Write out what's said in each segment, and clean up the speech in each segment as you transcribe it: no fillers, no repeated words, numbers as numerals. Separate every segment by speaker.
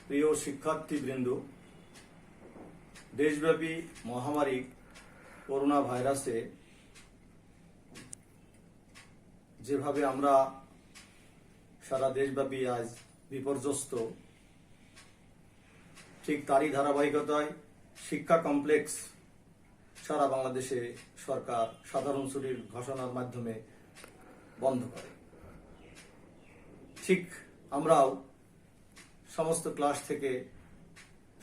Speaker 1: প্রিয় শিক্ষার্থীবৃন্দ, দেশব্যাপী মহামারী করোনা ভাইরাসে যেভাবে আমরা সারা দেশব্যাপী আজ বিপর্যস্ত, ঠিক তারই ধারাবাহিকতায় শিক্ষা কমপ্লেক্স সারা বাংলাদেশে সরকার সাধারণ ছুটির ঘোষণার মাধ্যমে বন্ধ করে। ঠিক আমরাও সমস্ত ক্লাস থেকে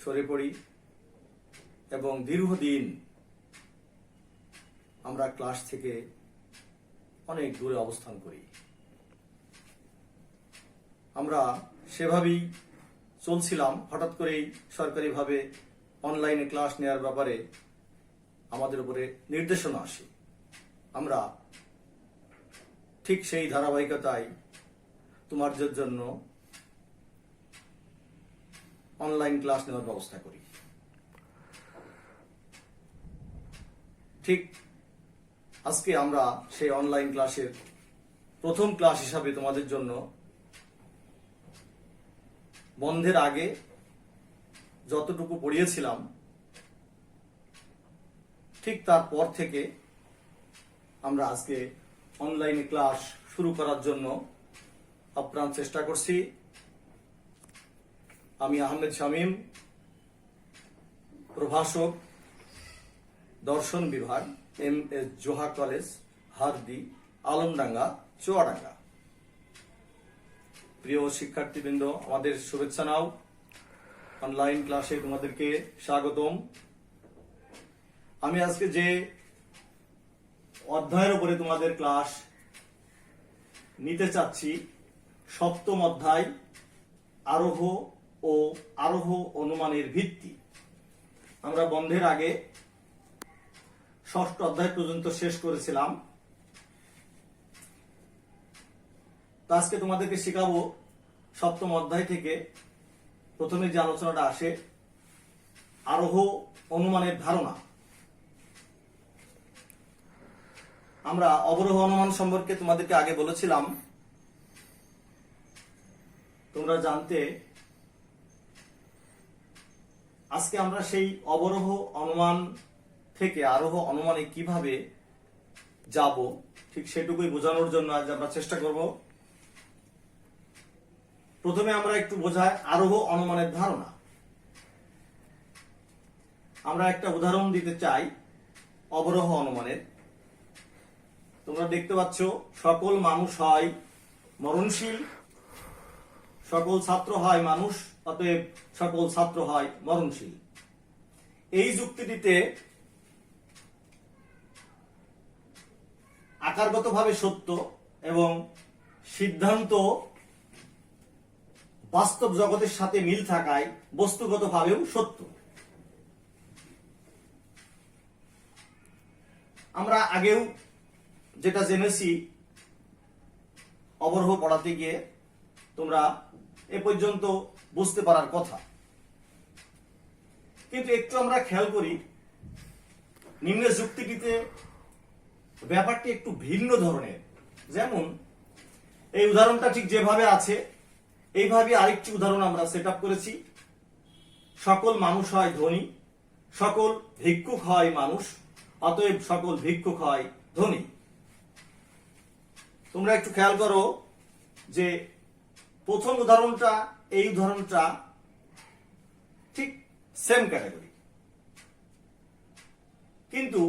Speaker 1: সরে পড়ি এবং দীর্ঘদিন আমরা ক্লাস থেকে অনেক দূরে অবস্থান করি। আমরা সেভাবেই চলছিলাম। হঠাৎ করেই সরকারিভাবে অনলাইনে ক্লাস নেওয়ার ব্যাপারে আমাদের উপরে নির্দেশনা আসে। আমরা ঠিক সেই ধারাবাহিকতায় তোমাদের জন্য অনলাইন ক্লাস নেওয়ার ব্যবস্থা করি। ঠিক আজকে আমরা সেই অনলাইন ক্লাসের প্রথম ক্লাস হিসাবে তোমাদের জন্য বন্ধের আগে যতটুকু পড়িয়েছিলাম ঠিক তারপর থেকে আমরা আজকে অনলাইনে ক্লাস শুরু করার জন্য আপ্রাণ চেষ্টা করছি। আমি আহমেদ শামীম, প্রভাষক, দর্শন বিভাগ, MS জোহা কলেজ, হারদি, আলমডাঙ্গা, চুয়াডাঙ্গা। প্রিয় শিক্ষার্থীবৃন্দ, আমাদের শুভেচ্ছা নাও। অনলাইন ক্লাসে তোমাদেরকে স্বাগতম। আমি আজকে যে অধ্যায়ের উপরে তোমাদের ক্লাস নিতে চাচ্ছি, সপ্তম অধ্যায়, আরোহ ও আরোহ অনুমানের ভিত্তি। আমরা বন্ধের আগে ষষ্ঠ অধ্যায় পর্যন্ত শেষ করেছিলাম। আজকে তোমাদেরকে শেখাবো সপ্তম অধ্যায় থেকে প্রথমে যে আলোচনাটা আসে, আরোহ অনুমানের ধারণা। আমরা অবরোহ অনুমান সম্পর্কে তোমাদেরকে আগে বলেছিলাম, তোমরা জানতে। আজকে আমরা সেই অবরোহ অনুমান থেকে আরোহ অনুমানে কিভাবে যাব, ঠিক সেটুকুই বোঝানোর জন্য আজ আমরা চেষ্টা করব। প্রথমে আমরা একটু বোঝাই আরোহ অনুমানের ধারণা। আমরা একটা উদাহরণ দিতে চাই অবরোহ অনুমানের। তোমরা দেখতে পাচ্ছ, সকল মানুষ হয় মরণশীল, সকল ছাত্র হয় মানুষ, অতএব সকল ছাত্র হয় মরণশীল। এই যুক্তিটিতে আকারগতভাবে সত্য এবং সিদ্ধান্ত বাস্তব জগতের সাথে মিল থাকায় বস্তুগতভাবেও সত্য। আমরা আগেও যেটা জেনেছি অবরোহ পড়াতে গিয়ে, তোমরা এ পর্যন্ত বুঝতে পারার কথা। কিন্তু একটু আমরা খেয়াল করি, নিম্নের যুক্তিটিতে ব্যাপারটি একটু ভিন্ন ধরনের। যেমন এই উদাহরণটা ঠিক যেভাবে আছে এইভাবে আরেকটি উদাহরণ আমরা সেট আপ করেছি। সকল মানুষ হয় ধনী, সকল ভিক্ষুক হয় মানুষ, অতএব সকল ভিক্ষুক হয় ধনী। তোমরা একটু খেয়াল করো যে প্রথম উদাহরণটা এই উদাহরণটা ঠিক সেম ক্যাটাগরি, কিন্তু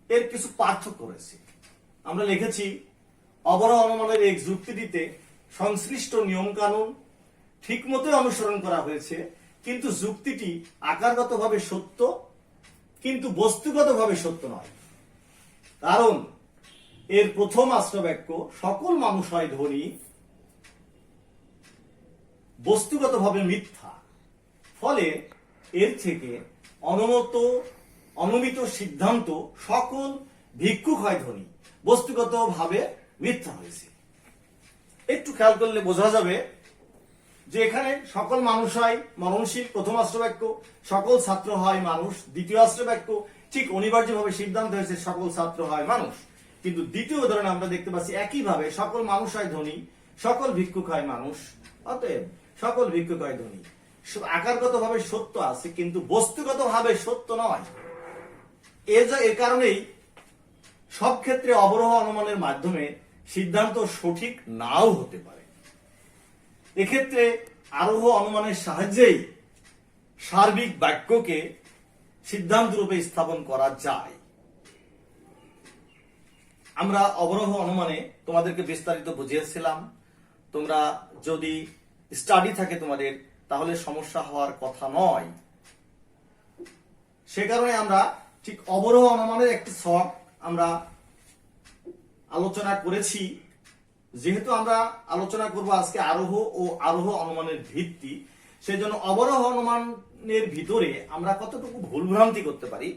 Speaker 1: এর কিছু পার্থক্য রয়েছে। আমরা লিখেছি অবরোহ অনুমানের এই যুক্তিটিতে সংশ্লিষ্ট নিয়ম কানুন ঠিক মতো অনুসরণ করা হয়েছে, কিন্তু যুক্তিটি আকারগতভাবে সত্য কিন্তু বস্তুগতভাবে সত্য নয়। কারণ এর প্রথম আশ্র বাক্য সকল মানুষ হয় ধনী বস্তুগতভাবে মিথ্যা। ফলে এর থেকে অনুমিত সিদ্ধান্ত সকল ভিক্ষুক হয় ধনী বস্তুগতভাবে মিথ্যা হয়েছে। একটু খেয়াল করলে বোঝা যাবে যে এখানে সকল মানুষ হয় মরণশীল প্রথম আশ্র বাক্য, সকল ছাত্র হয় মানুষ দ্বিতীয় আশ্র বাক্য, ঠিক অনিবার্যভাবে সিদ্ধান্ত হয়েছে সকল ছাত্র হয় মানুষ। কিন্তু দ্বিতীয় উদাহরণে আমরা দেখতে পাচ্ছি একইভাবে সকল মানুষ হয় ধনী, সকল ভিক্ষুক হয় মানুষ, অতএব সকল ভিক্ষুক হয় ধনী। আকারগত ভাবে সত্য আছে কিন্তু বস্তুগত ভাবে সত্য নয়। এ কারণেই সব ক্ষেত্রে অবরোহ অনুমানের মাধ্যমে সিদ্ধান্ত সঠিক নাও হতে পারে। এক্ষেত্রে আরোহ অনুমানের সাহায্যেই সার্বিক বাক্যকে সিদ্ধান্ত রূপে স্থাপন করা যায়। আমরা অবরোহ অনুমানে তোমাদেরকে বিস্তারিত বুঝিয়েছিলাম। তোমরা যদি স্টাডি থাকে তোমাদের, তাহলে সমস্যা হওয়ার কথা নয়। সে কারণে আমরা ঠিক অবরোহ অনুমানের একটি ছক আমরা আলোচনা করেছি। যেহেতু আমরা আলোচনা করব আজকে আরোহ ও আরোহ অনুমানের ভিত্তি, সেজন্য অবরোহ অনুমানের ভিতরে আমরা কতটুকু ভুলভ্রান্তি করতে পারি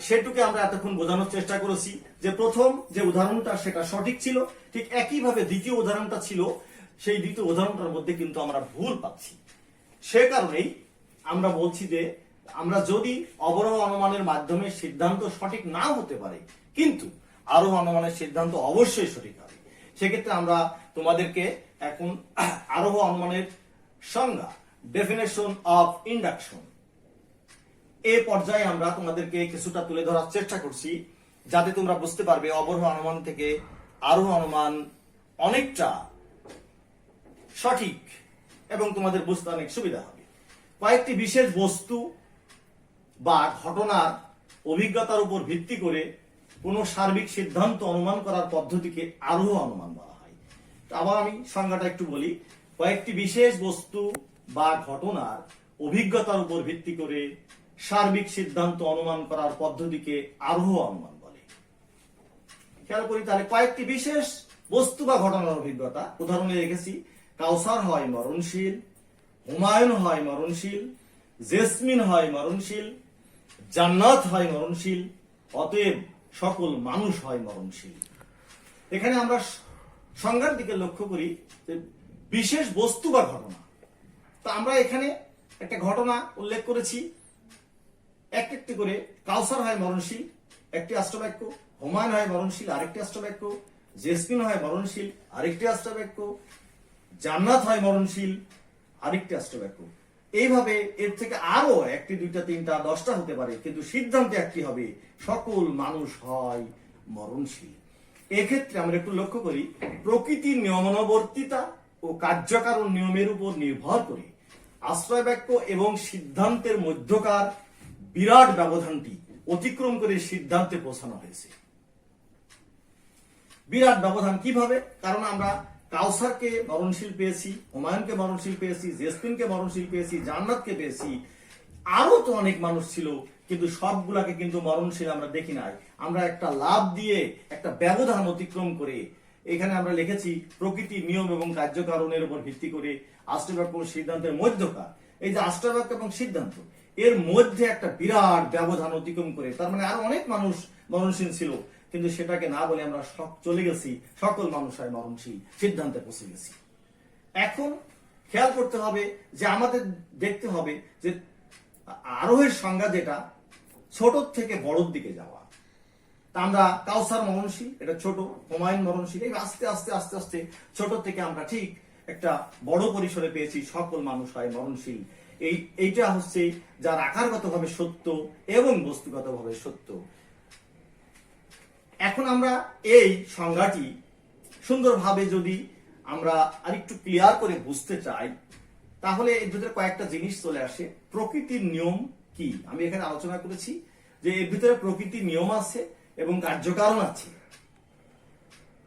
Speaker 1: সেটুকু আমরা এতক্ষণ বোঝানোর চেষ্টা করেছি। যে প্রথম যে উদাহরণটা সেটা সঠিক ছিল, ঠিক একইভাবে দ্বিতীয় উদাহরণটা ছিল, সেই দ্বিতীয় উদাহরণটার মধ্যে কিন্তু আমরা ভুল পাচ্ছি। সে কারণেই আমরা বলছি যে আমরা যদি অবরোহ অনুমানের মাধ্যমে সিদ্ধান্ত সঠিক না হতে পারে, কিন্তু আরোহ অনুমানের সিদ্ধান্ত অবশ্যই সঠিক হবে। সেক্ষেত্রে আমরা তোমাদেরকে এখন আরোহ অনুমানের সংজ্ঞা, ডেফিনেশন অফ ইন্ডাকশন, এই পর্যায়ে আমরা তোমাদেরকে কিছুটা তুলে ধরার চেষ্টা করছি, যাতে তোমরা বুঝতে পারবে অবরোহ অনুমান থেকে আরোহ অনুমান অনেকটা সঠিক এবং তোমাদের বুঝতে অনেক সুবিধা হবে। কয়েকটি বিশেষ বস্তু বা ঘটনার অভিজ্ঞতার উপর ভিত্তি করে কোন সার্বিক সিদ্ধান্ত অনুমান করার পদ্ধতিকে আরোহ অনুমান বলা হয়। আবার আমি সংজ্ঞাটা একটু বলি। কয়েকটি বিশেষ বস্তু বা ঘটনার অভিজ্ঞতার উপর ভিত্তি করে সার্বিক সিদ্ধান্ত অনুমান করার পদ্ধতিকে আরোহ অনুমান বলে। খেয়াল করি তাহলে, কয়েকটি বিশেষ বস্তু বা ঘটনার অভিজ্ঞতা। উদাহরণে রেখেছি, কাউসার হয় মরণশীল, হুমায়ুন হয় মরণশীল, জেসমিন হয় মরণশীল, জান্নাত হয় মরণশীল, অতএব সকল মানুষ হয় মরণশীল। এখানে আমরা সংজ্ঞার দিকে লক্ষ্য করি যে বিশেষ বস্তু বা ঘটনা। তা আমরা এখানে একটা ঘটনা উল্লেখ করেছি, একটি করে। কাউসার হয় মরণশীল, একটি অষ্টবাক্য। হুমায়ুন হয় মরণশীল, আরেকটি অষ্টবাক্য। জেসমিন হয় মরণশীল, আরেকটি অষ্টবাক্য। জান্নাত হয় মরণশীল, আরেকটি অষ্টবাক্য। এইভাবে এর থেকে আরো একটি, দুইটা, তিনটা, 10টা হতে পারে, কিন্তু সিদ্ধান্ত একটি হবে, সকল মানুষ হয় মরণশীল। এক্ষেত্রে আমরা একটু লক্ষ্য করি, প্রকৃতির নিয়মানুবর্তিতা ও কার্যকারণ নিয়মের উপর নির্ভর করে আশ্রয় বাক্য এবং সিদ্ধান্তের মধ্যকার বিরাট ব্যবধানটি অতিক্রম করে সিদ্ধান্তে পৌঁছানো হয়েছে। বিরাট ব্যবধান কিভাবে? কারণ আমরা কাউসারকে মরণশীল পেয়েছি, হুমায়ুনকে মরণশীল পেয়েছি, জেসমিনকে মরণশীল পেয়েছি, জান্নাতকে পেয়েছি, আরো তো অনেক মানুষ ছিল, কিন্তু সবগুলাকে কিন্তু মরণশীল আমরা দেখি নাই। আমরা একটা লাভ দিয়ে একটা ব্যবধান অতিক্রম করে এখানে আমরা লিখেছি প্রকৃতির নিয়ম এবং কার্যকারণের উপর ভিত্তি করে আষ্টবাক্য সিদ্ধান্তের মধ্যকার, এই যে আষ্টবাক্য এবং সিদ্ধান্ত, এর মধ্যে একটা বিরাট ব্যবধান অতিক্রম করে, তার মানে আরো অনেক মানুষ মরণশীল ছিল, কিন্তু সেটাকে না বলে আমরা চলে গেছি সকল মানুষ হয় মরণশীল, সিদ্ধান্তে পৌঁছে গেছি। এখন খেয়াল করতে হবে যে আমাদের দেখতে হবে যে আরোহের সংজ্ঞা যেটা ছোট থেকে বড়র দিকে যাওয়া। তা আমরা কাউসার মরণশীল, এটা ছোট, হুমায়ুন মরণশীল, এই আস্তে আস্তে আস্তে আস্তে ছোট থেকে আমরা ঠিক একটা বড় পরিসরে পেয়েছি সকল মানুষ হয় মরণশীল। এইটা হচ্ছে যার আকারগতভাবে সত্য এবং বস্তুগতভাবে সত্য। এখন আমরা এই সংজ্ঞাটি সুন্দরভাবে যদি আমরা আরেকটু ক্লিয়ার করে বুঝতে চাই, তাহলে এর ভিতরে কয়েকটা জিনিস চলে আসে। প্রকৃতির নিয়ম কি? আমি এখানে আলোচনা করেছি যে এর ভিতরে প্রকৃতির নিয়ম আছে এবং কার্যকারণ আছে,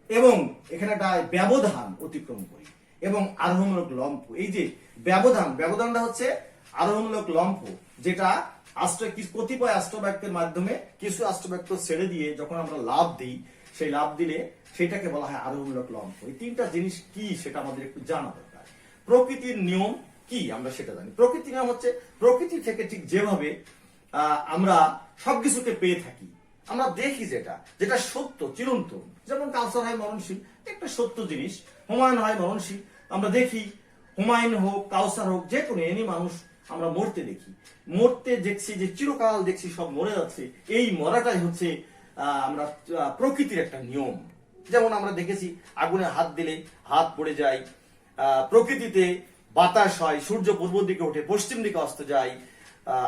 Speaker 1: এবং এখানে একটা ব্যবধান অতিক্রম করি, এবং আরোহমূলক লম্ফ। এই যে ব্যবধানটা হচ্ছে আরোহমূলক লম্ফ, যেটা কতিপয় আষ্টবাক্যের মাধ্যমে কিছু আষ্টবাক্য ছেড়ে দিয়ে যখন আমরা লাভ দিই, সেই লাভ দিলে সেটাকে বলা হয় আরোহমূলক লম্ফ। এই তিনটা জিনিস কি সেটা আমাদের একটু জানা দরকার। প্রকৃতির নিয়ম কি আমরা সেটা জানি। প্রকৃতির নিয়ম হচ্ছে প্রকৃতি থেকে ঠিক যেভাবে আমরা সবকিছুকে পেয়ে থাকি, আমরা দেখি যেটা সত্য চিরন্তন, যেমন কাউসার হয় মরণশীল, একটা সত্য জিনিস। হুমায়ুন হয় মরণশীল, আমরা দেখি হুমায়ুন হোক কাউসার হোক যে কোনো এনি মানুষ আমরা মরতে দেখছি, যে চিরকাল দেখছি সব মরে যাচ্ছে। এই মরাটাই হচ্ছে আমরা প্রকৃতির একটা নিয়ম, যেমন আমরা দেখেছি আগুনে হাত দিলে হাত পড়ে যায়, প্রকৃতিতে বাতাস হয়, সূর্য পূর্ব দিকে ওঠে, পশ্চিম দিকে অস্ত যায়।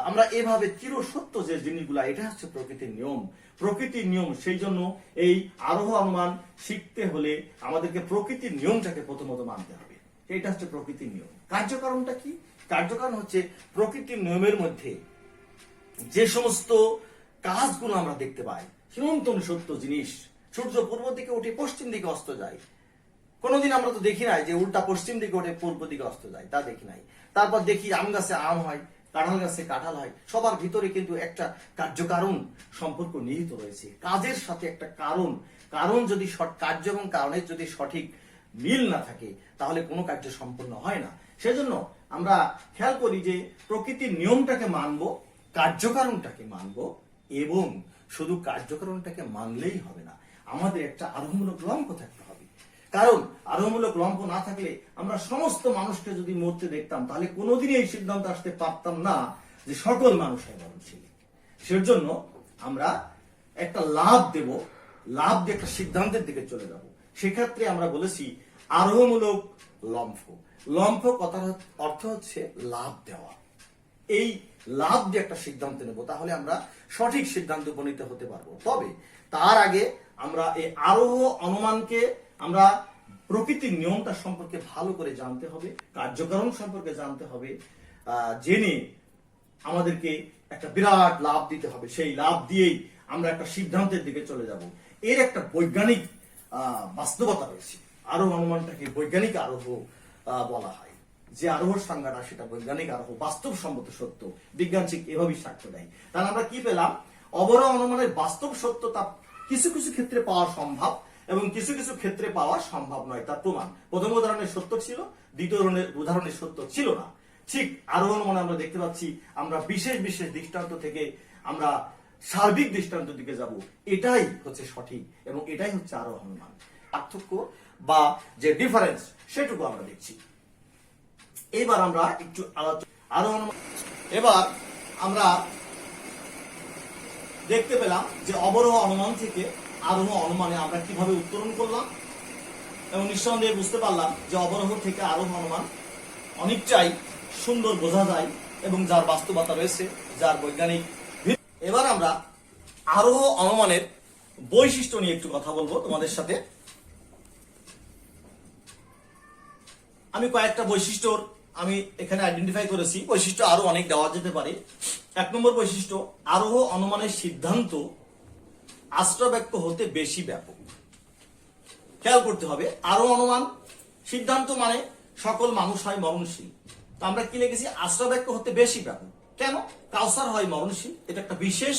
Speaker 1: আমরা এভাবে চিরসত্য যে জিনিসগুলা, এটা হচ্ছে প্রকৃতির নিয়ম। প্রকৃতির নিয়ম, সেই জন্য এই আরোহ অনুমান শিখতে হলে আমাদেরকে প্রকৃতির নিয়মটাকে প্রথমত মানতে হবে। এটা হচ্ছে প্রকৃতির নিয়ম। কার্যকারণটা কি? কার্যকারণ হচ্ছে প্রকৃতির নিয়মের মধ্যে যে সমস্ত কাজগুলো আমরা দেখতে পাই, চিরন্তন সত্য জিনিস। সূর্য পূর্ব দিকে উঠে পশ্চিম দিকে অস্ত যায়, কোনোদিন আমরা তো দেখি নাই যে উল্টা পশ্চিম দিকে উঠে পূর্ব দিকে অস্ত যায়, তা দেখি নাই। তারপর দেখি আম গাছে আম হয়, কাঁঠাল গাছে কাঁঠাল হয়। সবার ভিতরে কিন্তু একটা কার্যকারণ সম্পর্ক নিহিত রয়েছে, কাজের সাথে একটা কারণ। কারণ যদি কার্য এবং কারণের যদি সঠিক মিল না থাকে, তাহলে কোনো কার্য সম্পন্ন হয় না। সেজন্য আমরা খেয়াল করি যে প্রকৃতির নিয়মটাকে মানবো, কার্যকারণটাকে মানবো, এবং শুধু কার্যকারণটাকে মানলেই হবে না, আমাদের একটা আরোহমূলক লক্ষ্য থাকতে হবে। কারণ আরোহমূলক লক্ষ্য না থাকলে আমরা সমস্ত মানুষকে যদি মরতে দেখতাম, তাহলে কোনোদিনই এই সিদ্ধান্ত আসতে পারতাম না যে সকল মানুষ হয় মরণশীল। সেজন্য আমরা একটা লাভ দেব, লাভ দিয়ে একটা সিদ্ধান্তের দিকে চলে যাব। সেক্ষেত্রে আমরা বলেছি আরোহমূলক লম্ফ। লম্ফ কথার অর্থ হচ্ছে লাভ দেওয়া। এই লাভ দিয়ে একটা সিদ্ধান্ত নেব, তাহলে আমরা সঠিক সিদ্ধান্ত উপনীত হতে পারবো। তবে তার আগে আমরা এই আরোহ অনুমানকে আমরা প্রকৃতির নিয়মটা সম্পর্কে ভালো করে জানতে হবে, কার্যকারণ সম্পর্কে জানতে হবে। জেনে আমাদেরকে একটা বিরাট লাভ দিতে হবে। সেই লাভ দিয়েই আমরা একটা সিদ্ধান্তের দিকে চলে যাব। এর একটা বৈজ্ঞানিক বাস্তবতা রয়েছে। আরোহ অনুমানটাকে বৈজ্ঞানিক আরোহ বলা হয়। যে আরোহর সংজ্ঞাটা, সেটা বৈজ্ঞানিক আরোহ, বাস্তবসম্মত সত্য। বিজ্ঞান ঠিক এভাবেই সাক্ষ্য দেয়। তাহলে আমরা কি পেলাম? অবরোহ অনুমানের বাস্তব সত্যতা কিছু কিছু ক্ষেত্রে পাওয়া সম্ভব এবং কিছু কিছু ক্ষেত্রে পাওয়া সম্ভব নয়, তার প্রমাণ। প্রথম উদাহরণের সত্য ছিল, দ্বিতীয় উদাহরণের সত্য ছিল না। ঠিক আরোহ অনুমানে আমরা দেখতে পাচ্ছি আমরা বিশেষ বিশেষ দৃষ্টান্ত থেকে আমরা সার্বিক দৃষ্টান্তের দিকে যাব। এটাই হচ্ছে সঠিক এবং এটাই হচ্ছে আরোহ অনুমান। পার্থক্য বা যে ডিফারেন্স, সেটুকু আমরা দেখছি। এবার আমরা একটু আরোহ অনুমান, এবার আমরা দেখতে পেলাম যে অবরোহ অনুমান থেকে আরোহ অনুমানে আমরা কিভাবে উত্তরণ করলাম, এবং নিঃসন্দেহে বুঝতে পারলাম যে অবরোহ থেকে আরোহ অনুমান অনেকটাই সুন্দর বোঝা যায় এবং যার বাস্তবতা রয়েছে, যার বৈজ্ঞানিক। এবার আমরা আরোহ অনুমানের বৈশিষ্ট্য নিয়ে একটু কথা বলবো তোমাদের সাথে। আমি কয়েকটা বৈশিষ্ট্য আমি এখানে আইডেন্টিফাই করেছি। বৈশিষ্ট্য আরো অনেক দেওয়া যেতে পারে। 1 নম্বর বৈশিষ্ট্য, আরোহ অনুমানের সিদ্ধান্ত আশ্রয়বাক্য হতে বেশি ব্যাপক। খেয়াল করতে হবে, আরোহ অনুমান সিদ্ধান্ত মানে সকল মানুষ হয় মরণশীল। তো আমরা কি লিখেছি? আশ্রয়বাক্য হতে বেশি ব্যাপক। কেন? কাউসার হয় মরণশীল, এটা একটা বিশেষ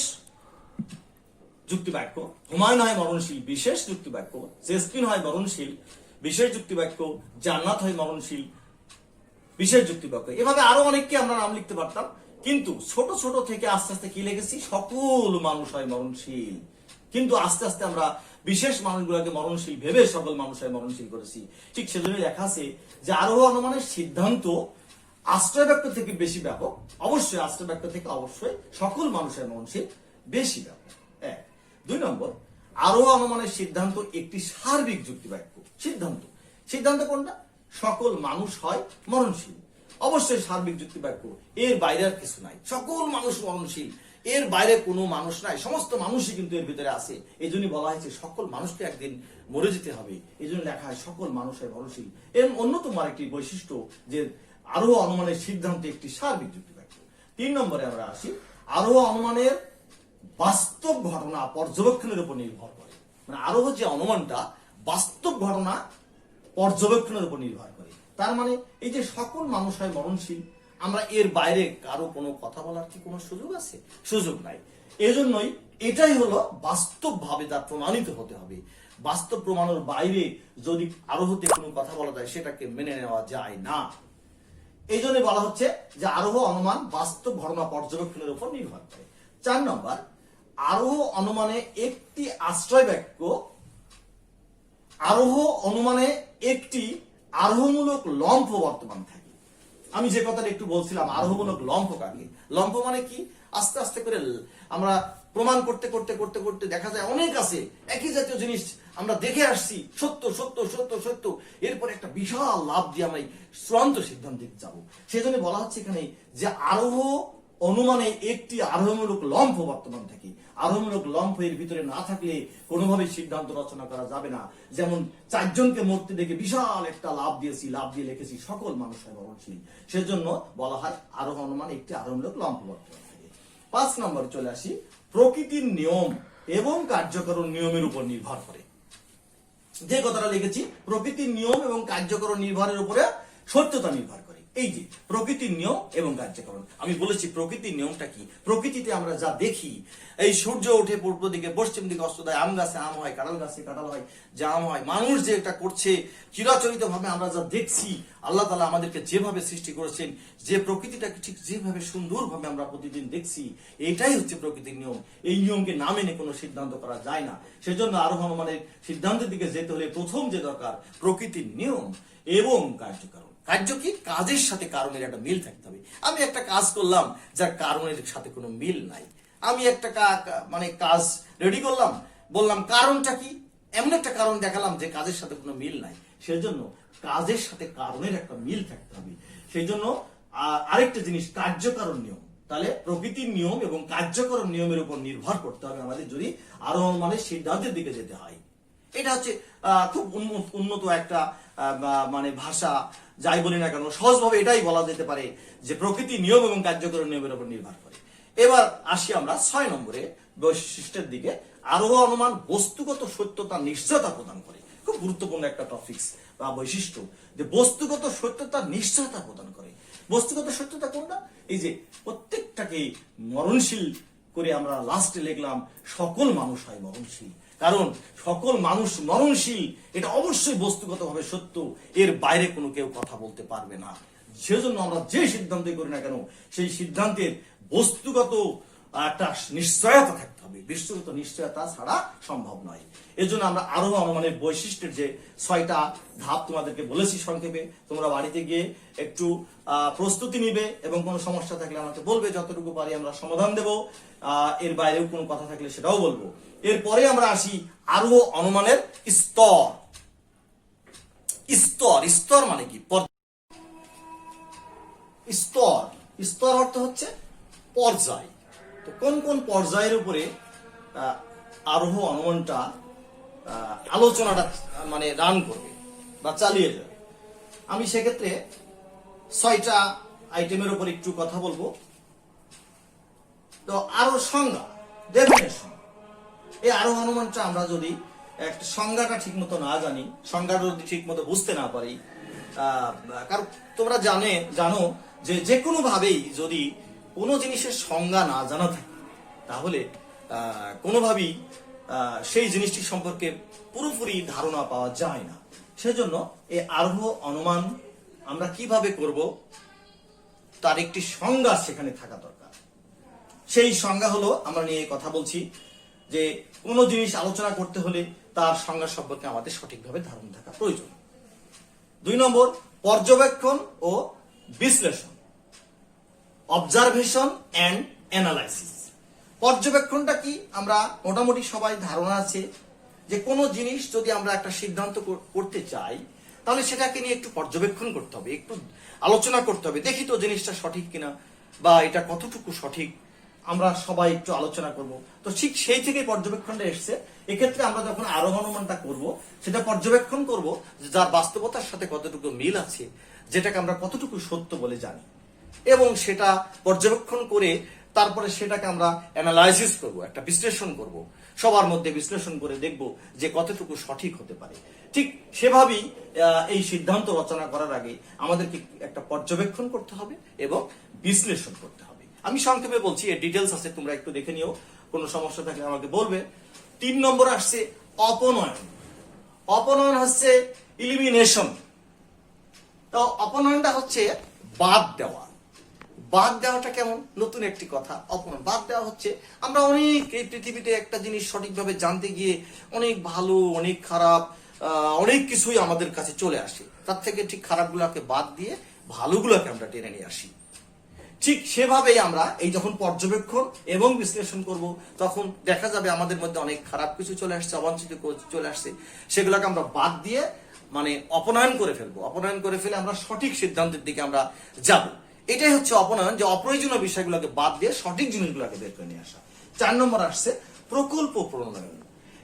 Speaker 1: যুক্তিবাক্য। হুমায়ুন হয় মরণশীল, বিশেষ যুক্তিবাক্য। জেসমিন হয় মরণশীল, বিশেষ যুক্তিবাক্য। জান্নাত হয় মরণশীল, বিশেষ যুক্তিবাক্য। এভাবে আরো অনেককে আমরা নাম লিখতে পারতাম, কিন্তু ছোট ছোট থেকে আস্তে আস্তে কি লিখেছি? সকল মানুষ হয় মরণশীল। কিন্তু আস্তে আস্তে আমরা বিশেষ মানুষগুলোকে মরণশীল ভেবে সকল মানুষ হয় মরণশীল করেছি। ঠিক সেজন্য লেখা আছে যে আরোহ অনুমানের সিদ্ধান্ত আশ্রয়বাক্য থেকে বেশি ব্যাপক। অবশ্যই আশ্রয়বাক্য থেকে অবশ্যই সকল মানুষের মরণশীল বেশি ব্যাপক। 1। 2 নম্বর, আরোহ অনুমানের সিদ্ধান্ত একটি সার্বিক যুক্তিবাক্য। সিদ্ধান্ত সিদ্ধান্ত কোনটা? সকল মানুষ হয় মরণশীল। অবশ্যই সার্বিক যুক্তিবাক্য, এর বাইরে আর কিছু নাই। সকল মানুষ মরণশীল, এর বাইরে কোনো মানুষ নাই, সমস্ত মানুষই কিন্তু এর ভিতরে আছে। এই জন্যই বলা হয়েছে সকল মানুষকে একদিন মরে যেতে হবে। এই জন্য লেখা হয় সকল মানুষের মরণশীল। এর অন্যতম আরেকটি বৈশিষ্ট্য যে আরোহ অনুমানের সিদ্ধান্ত একটি সার্বিক যুক্তিবাক্য। 3 নম্বরে আমরা আসি, আরোহ অনুমানের বাস্তব ঘটনা পর্যবেক্ষণের উপর নির্ভর করে। মানে আরোহ যে অনুমানটা বাস্তব ঘটনা পর্যবেক্ষণের উপর নির্ভর করে। তার মানে এই যে সকল মানুষ হয় মরণশীল, আমরা এর বাইরে কারো কোনো কথা বলার কি কোনো সুযোগ আছে? সুযোগ নাই। এজন্যই এটাই হলো বাস্তবভাবে তার প্রমাণিত হতে হবে। বাস্তব প্রমাণের বাইরে যদি আরোহতে কোনো কথা বলা যায়, সেটাকে মেনে নেওয়া যায় না। এই জন্য বলা হচ্ছে যে আরোহ অনুমান বাস্তব ঘটনা পর্যবেক্ষণের উপর নির্ভর করে। 4 নম্বর, আরোহ অনুমানে একটি আশ্রয় বাক্য, আরোহ অনুমানে একটি আরোহমূলক লম্ফ বর্তমান থাকে। আমি যে কথাটা একটু বলছিলাম, আরোহমূলক লম্ফ কাকে? লম্ফ মানে কি? আস্তে আস্তে করে আমরা
Speaker 2: প্রমাণ করতে করতে করতে করতে দেখা যায় অনেক আছে একই জাতীয় জিনিস আমরা দেখে আসছি, সত্য সত্য সত্য সত্য, এরপর একটা বিশাল লাভ দিয়ে আমরা এই চূড়ান্ত সিদ্ধান্তে যাব। সেজন্য বলা হচ্ছে এখানে যে আরোহ অনুমানে একটি আরোহমূলক লম্ফ বর্তমান থাকে। আরোহমূলক লম্ফ এর ভিতরে না থাকলে কোনোভাবে সিদ্ধান্ত রচনা করা যাবে না। যেমন 4 জনকে মরতে দেখে বিশাল একটা লাভ দিয়েছি, লাভ দিয়ে লিখেছি সকল মানুষ হয় মরণশীল। সেজন্য বলা হয় আরোহ অনুমান একটি আরোহমূলক লম্ফ বর্তমান থাকে। 5 নম্বরে চলে আসি, প্রকৃতির নিয়ম এবং কার্যকরণ নিয়মের উপর নির্ভর করে। যে কথাটা লিখেছি, প্রকৃতির নিয়ম এবং কার্যকরণ নির্ভরের উপরে সত্যতা নির্ভর করে। এই যে প্রকৃতির নিয়ম এবং কার্যকরণ, আমি বলেছি প্রকৃতির নিয়মটা কি। প্রকৃতিতে আমরা যা দেখি, এই সূর্য ওঠে পূর্ব দিকে, পশ্চিম দিকে অস্ত দেয়, আম গাছে আম হয়, কাঁঠাল গাছে কাঁঠাল হয়, জাম হয়, মানুষ যে এটা করছে চিরাচরিত ভাবে আমরা যা দেখছি, আল্লাহ তাআলা আমাদেরকে যেভাবে সৃষ্টি করেছেন, যে প্রকৃতিটাকে ঠিক যেভাবে সুন্দরভাবে আমরা প্রতিদিন দেখছি, এটাই হচ্ছে প্রকৃতির নিয়ম। এই নিয়মকে না মেনে কোনো সিদ্ধান্ত করা যায় না। সেজন্য আরোহ অনুমানের সিদ্ধান্তের দিকে যেতে হলে প্রথম যে দরকার প্রকৃতির নিয়ম এবং কার্যকরণ। কার্য কি? কাজের সাথে কারণের একটা মিল থাকতে হবে। আমি একটা কাজ করলাম যার কারণের সাথে কোনো মিল নাই, আমি একটা কাজ রেডি করলাম, বললাম কারণটা কি, এমন একটা কারণ দেখালাম যে কাজের সাথে কোনো মিল নাই। সেজন্য কাজের সাথে কারণের একটা মিল থাকতে হবে। সেই জন্য আরেকটা জিনিস কার্যকরণ নিয়ম। তাহলে প্রকৃতির নিয়ম এবং কার্যকরণ নিয়মের উপর নির্ভর করতে হবে আমাদের যদি আরোহ অনুমানের সিদ্ধান্তের দিকে যেতে হয়। এটা হচ্ছে খুব উন্নত একটা ভাষা, যাই বলি না কেন সহজভাবে এটাই বলা যেতে পারে যে প্রকৃতির নিয়ম এবং কার্যকরণ নিয়মের উপর নির্ভর করে। এবার আসি আমরা 6 নম্বরে বৈশিষ্ট্যের দিকে। আরোহ অনুমান বস্তুগত সত্যতা নিশ্চয়তা প্রদান করে। খুব গুরুত্বপূর্ণ একটা টপিকস বা বৈশিষ্ট্য, যে বস্তুগত সত্যতা নিশ্চয়তা প্রদান করে। বস্তুগত সত্যতা কোনটা? এই যে প্রত্যেকটাকে মরণশীল করে আমরা লাস্টে লিখলাম সকল মানুষ হয় মরণশীল। কারণ সকল মানুষ মরণশীল, এটা অবশ্যই বস্তুগতভাবে সত্য, এর বাইরে কোনো কেউ কথা বলতে পারবে না। সেজন্য আমরা যে সিদ্ধান্তই করি না কেন সেই সিদ্ধান্তের বস্তুগত একটা নিশ্চয়তা থাকতে হবে, বস্তুগত নিশ্চয়তা ছাড়া সম্ভব নয়। এজন্য আমরা আরোহ অনুমানের বৈশিষ্ট্যের যে 6টা ধাপ তোমাদেরকে বলেছি সংক্ষেপে, তোমরা বাড়িতে গিয়ে একটু প্রস্তুতি নিবে এবং কোনো সমস্যা থাকলে আমাকে বলবে, যতটুকু পারি আমরা সমাধান দেব। এর বাইরেও কোনো কথা থাকলে সেটাও বলবো। এরপরে আমরা আসি আরোহ অনুমানের স্তর। স্তর স্তর মানে কি? স্তর স্তর অর্থ হচ্ছে পর্যায়। তো কোন কোন পর্যায়ের উপরে আরোহ অনুমানটা আলোচনাটা রান করবে বা চালিয়ে যাবে। আমি সেক্ষেত্রে 6টা আইটেমের উপর একটু কথা বলবো। তো আরো সংজ্ঞা, ডেফিনেশন। এই আরোহ অনুমানটা আমরা যদি একটা সংজ্ঞাটা ঠিক মতো না জানি, সংজ্ঞাটা যদি ঠিক মতো বুঝতে না পারি, কারণ তোমরা জানো যে কোনো ভাবেই যদি কোনো জিনিসের সংজ্ঞা না জানা থাকে তাহলে কোনোভাবেই সেই জিনিসটি সম্পর্কে পুরোপুরি ধারণা পাওয়া যায় না। সেজন্য এই আরোহ অনুমান আমরা কিভাবে করব তার একটি সংজ্ঞা সেখানে থাকা দরকার। সেই সংজ্ঞা হলো, আমরা নিয়ে কথা বলছি যে কোনো জিনিস আলোচনা করতে হলে তার সংজ্ঞা সম্পর্কে আমাদের সঠিকভাবে ধারণা থাকা প্রয়োজন। 2 নম্বর পর্যবেক্ষণ ও বিশ্লেষণ, অবজারভেশন এন্ড অ্যানালাইসিস। পর্যবেক্ষণটা কি? আমরা মোটামুটি সবাই ধারণা আছে যে কোনো জিনিস যদি আমরা একটা সিদ্ধান্ত করতে চাই তাহলে সেটাকে নিয়ে একটু পর্যবেক্ষণ করতে হবে, একটু আলোচনা করতে হবে, দেখি তো জিনিসটা সঠিক কিনা বা এটা কতটুকু সঠিক, আমরা সবাই একটু আলোচনা করব। তো ঠিক সেই থেকে পর্যবেক্ষণটা এসছে। এক্ষেত্রে আমরা যখন আরোহ অনুমানটা করব সেটা পর্যবেক্ষণ করব যার বাস্তবতার সাথে কতটুকু মিল আছে, যেটাকে আমরা কতটুকু সত্য বলে জানি, এবং সেটা পর্যবেক্ষণ করে তারপরে সেটাকে আমরা অ্যানালাইসিস করব, একটা বিশ্লেষণ করব, সবার মধ্যে বিশ্লেষণ করে দেখব যে কতটুকু সঠিক হতে পারে। ঠিক সেভাবেই এই সিদ্ধান্ত রচনা করার আগে আমাদেরকে একটা পর্যবেক্ষণ করতে হবে এবং বিশ্লেষণ করতে হবে। আমি সংক্ষেপে বলছি, এর ডিটেলস আছে, তোমরা একটু দেখে নিও, কোনো সমস্যা থাকলে আমাকে বলবে। 3 নম্বর আসছে অপনয়ন। অপনয়ন হচ্ছে ইলিমিনেশন। তো অপনয়নটা হচ্ছে বাদ দেওয়া। বাদ দেওয়াটা কেমন? নতুন একটি কথা। অপনয়ন, বাদ দেওয়া হচ্ছে আমরা অনেক এই পৃথিবীতে একটা জিনিস সঠিকভাবে জানতে গিয়ে অনেক ভালো, অনেক খারাপ, অনেক কিছুই আমাদের কাছে চলে আসে। তার থেকে ঠিক খারাপগুলোকে বাদ দিয়ে ভালোগুলোকে আমরা টেনে নিয়ে আসি। ঠিক সেভাবেই আমরা এই যখন পর্যবেক্ষণ এবং বিশ্লেষণ করব, তখন দেখা যাবে আমাদের মধ্যে অনেক খারাপ কিছু চলে আসছে, অবাঞ্ছিত চলে আসছে, সেগুলোকে আমরা বাদ দিয়ে মানে অপনয়ন করে ফেলবো। অপনয়ন করে ফেলে আমরা সঠিক সিদ্ধান্তের দিকে আমরা যাব। এটাই হচ্ছে অপনয়ন, যে অপ্রয়োজনীয় বিষয়গুলোকে বাদ দিয়ে সঠিক জিনিসগুলোকে বের করে নিয়ে আসা। 4 নম্বর আসছে প্রকল্প প্রণয়ন।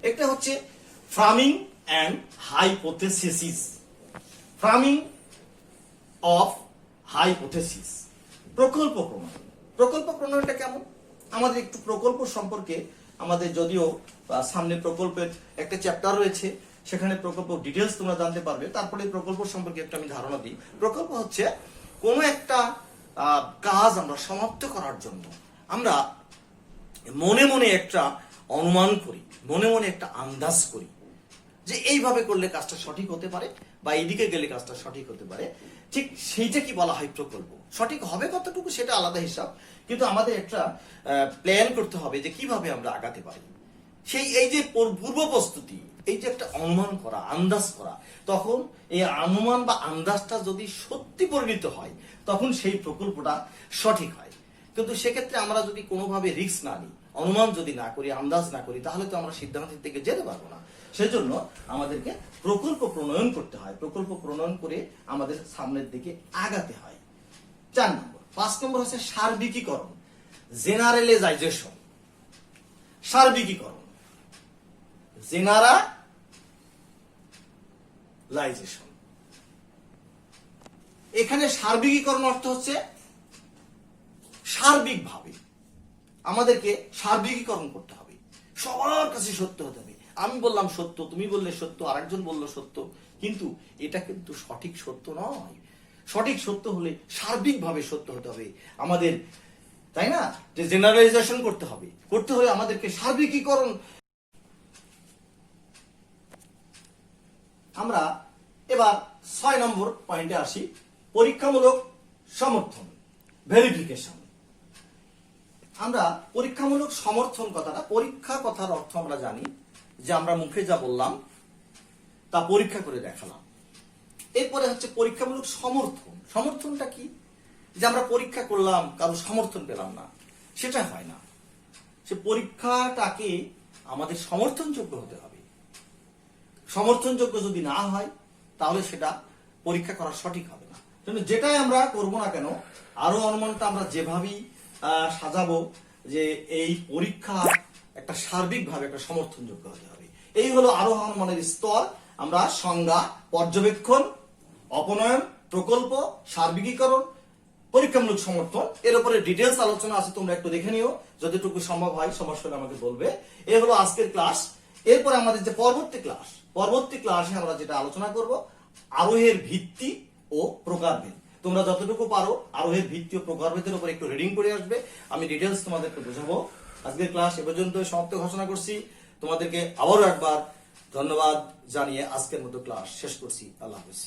Speaker 2: একটা হচ্ছে ফ্রামিং অ্যান্ড হাইপোথেসিস। ফ্রামিং অফ হাইপোথেসিস, প্রকল্প প্রণয়ন। প্রকল্প প্রণয়নটা কেমন? আমাদের একটু প্রকল্প সম্পর্কে, আমাদের যদিও সামনে প্রকল্পের একটা চ্যাপ্টার রয়েছে, সেখানে প্রকল্প ডিটেলস তোমরা জানতে পারবে। তারপরে প্রকল্প সম্পর্কে একটা আমি ধারণা দিই। প্রকল্প হচ্ছে কোনো একটা কাজ আমরা সমাপ্ত করার জন্য আমরা মনে মনে একটা অনুমান করি, মনে মনে একটা আন্দাজ করি যে এইভাবে করলে কাজটা সঠিক হতে পারে বা এইদিকে গেলে কাজটা সঠিক হতে পারে। ঠিক সেইটা কি বলা হয় প্রকল্প। সঠিক হবে কতটুকু সেটা আলাদা হিসাব, কিন্তু আমাদের একটা প্ল্যান করতে হবে যে কিভাবে আমরা আগাতে পারি। সেই এই যে পূর্ব প্রস্তুতি, এই যে একটা অনুমান করা, আন্দাজ করা, তখন এই অনুমান বা আন্দাজটা যদি সত্যি পরিণত হয় তখন সেই প্রকল্পটা সঠিক হয়। কিন্তু সেক্ষেত্রে আমরা যদি কোনোভাবে রিস্ক না নিই, অনুমান যদি না করি, আন্দাজ না করি, তাহলে তো আমরা সিদ্ধান্তের দিকে যেতে পারবো না। সেজন্য আমাদেরকে প্রকল্প প্রণয়ন করতে হয়। প্রকল্প প্রণয়ন করে আমাদের সামনের দিকে আগাতে হয়। 4 নম্বর। 5 নম্বর হচ্ছে সার্বিকীকরণ, জেনারেলাইজেশন। সার্বিকীকরণ, জেনারেলাইজেশন। এখানে সার্বিকীকরণ অর্থ হচ্ছে সার্বিকভাবে আমাদেরকে সার্বিকীকরণ করতে হবে। সবার কাছে সত্য হতে হবে। আমি বললাম সত্য, তুমি বললে সত্য, আরেকজন বললো সত্য, কিন্তু এটা কিন্তু সঠিক সত্য নয়। সঠিক সত্য হলে সার্বিকভাবে সত্য হতে হবে আমাদের, তাই না? যে জেনারেলাইজেশন করতে হবে, করতে হলে আমাদেরকে সার্বিকীকরণ। আমরা এবার 6 নম্বর পয়েন্টে আসি, পরীক্ষামূলক সমর্থন, ভেরিফিকেশন। আমরা পরীক্ষামূলক সমর্থন কথাটা, পরীক্ষা কথার অর্থ আমরা জানি যে আমরা মুখে যা বললাম তা পরীক্ষা করে দেখালাম। এরপরে হচ্ছে পরীক্ষামূলক সমর্থন। সমর্থনটা কি? যে আমরা পরীক্ষা করলাম, কারো সমর্থন পেলাম না, সেটা হয় না। সে পরীক্ষাটাকে আমাদের সমর্থনযোগ্য হতে হবে। সমর্থনযোগ্য যদি না হয় তাহলে সেটা পরীক্ষা করা সঠিক হবে না। যেটাই আমরা করবো না কেন, আরো অনুমানটা আমরা যেভাবেই সাজাবো, যে এই পরীক্ষা একটা সার্বিকভাবে একটা সমর্থনযোগ্য হতে হবে। এই হলো আরোহ অনুমানের স্তর। আমরা সংজ্ঞা, পর্যবেক্ষণ, অপনয়ন, প্রকল্প, সার্বিকীকরণ, পরীক্ষামূলক সমর্থন, এর উপরে ডিটেলস আলোচনা আছে, তোমরা একটু দেখে নিও, যতটুকু সম্ভব হয় সমস্যা হলে আমাকে বলবে। এ হলো আজকের ক্লাস। এরপরে আমাদের যে পরবর্তী ক্লাসে আমরা যেটা আলোচনা করব, আরোহের ভিত্তি ও প্রকারভেদ। তোমরা যতটুকু পারো আরোহের ভিত্তি ও প্রকারভেদের উপর একটু রিডিং করে আসবে, আমি ডিটেলস তোমাদেরকে বোঝাবো। আজকের ক্লাস এ পর্যন্ত সমাপ্ত ঘোষণা করছি। তোমাদেরকে আবারও একবার ধন্যবাদ জানিয়ে আজকের মতো ক্লাস শেষ করছি। আল্লাহ হাফেজ।